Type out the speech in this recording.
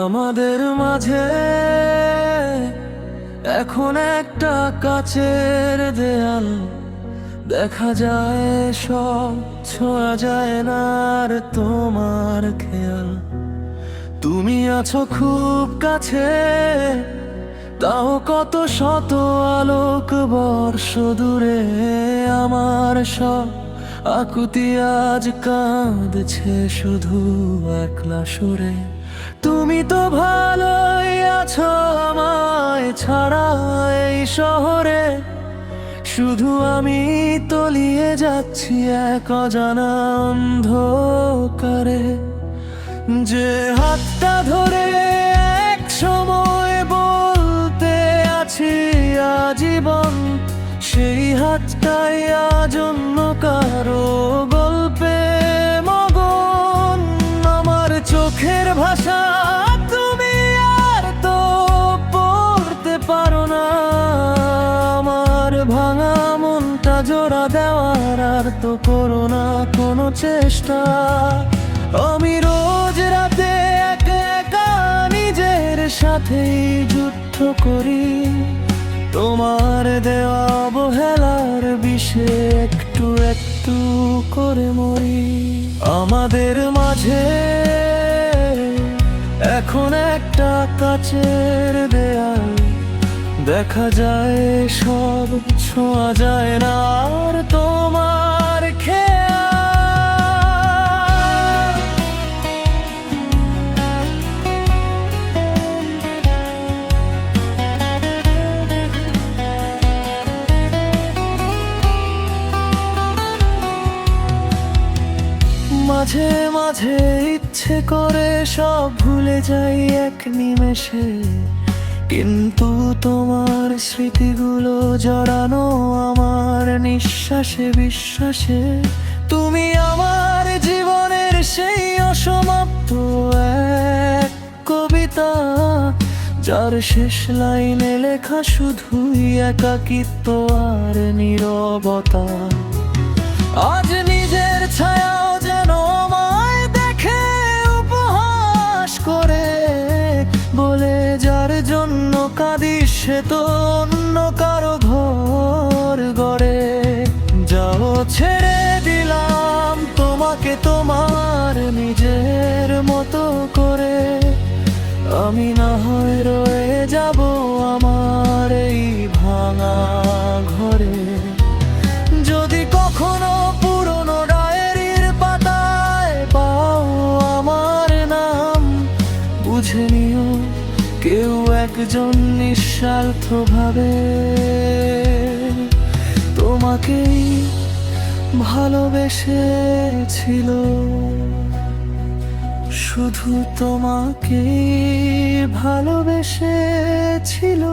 আমাদের মাঝে এখন একটা কাচের দেয়াল, দেখা যায় সব, ছোঁয়া যায় না আর তোমার খেয়াল। তুমি আছো খুব কাছে, তাও কত শত আলোক বর্ষ দূরে। আমার সব আকুতি আজ কাঁদছে শুধু একলা সুরে। তুমি তো ভালোই আছো আমায় ছাড়া এই শহরে, শুধু আমি তলিয়ে যাচ্ছি এক অজানা অন্ধকারে। যে হাতটা ধরে এক সময় বলতে আছি আজীবন, সেই হাতটাই আজ অন্য কারো গল্পে মগন। আমার চোখের ভাষা তুমি আর তো পড়তে পারো না, আমার ভাঙা মনটা জোড়া দেওয়ার আর তো করো না কোনো চেষ্টা। আমি রোজ রাতে একা একা নিজের সাথেই যুদ্ধ করি, তোমার দেওয়া অবহেলার বিষে একটু একটু করে মরি। আমাদের মাঝে এখন একটা কাচের দেয়াল, দেখা যায় সব, ছোঁয়া যায় না আর তোমার খেয়াল। মাঝে মাঝে ইচ্ছে করে সব ভুলে যাই এক নিমেষে, কিন্তু তোমার স্মৃতিগুলো জড়ানো আমার নিঃশ্বাসে বিশ্বাসে। তুমি আমার জীবনের সেই অসমাপ্ত এক কবিতা, যার শেষ লাইনে লেখা শুধুই একাকিত্ব আর নীরবতা। আজ নিজের ছায়াও যেন আমায় দেখে উপহাস করে, বলে যার জন্য কাঁদিস সে তো অন্য কারো ঘর গড়ে। যাও ছেড়ে দিলাম তোমাকে তোমার নিজের মতো করে, আমি না হয় রয়ে যাব আমার এই ভাঙা ঘরে। যদি কখনো পুরনো ডায়েরির পাতায় পাও আমার নাম, বুঝে নিও কেউ একজন নিঃস্বার্থভাবে তোমাকেই ভালোবেসেছিল, শুধু তোমাকেই ভালোবেসেছিল।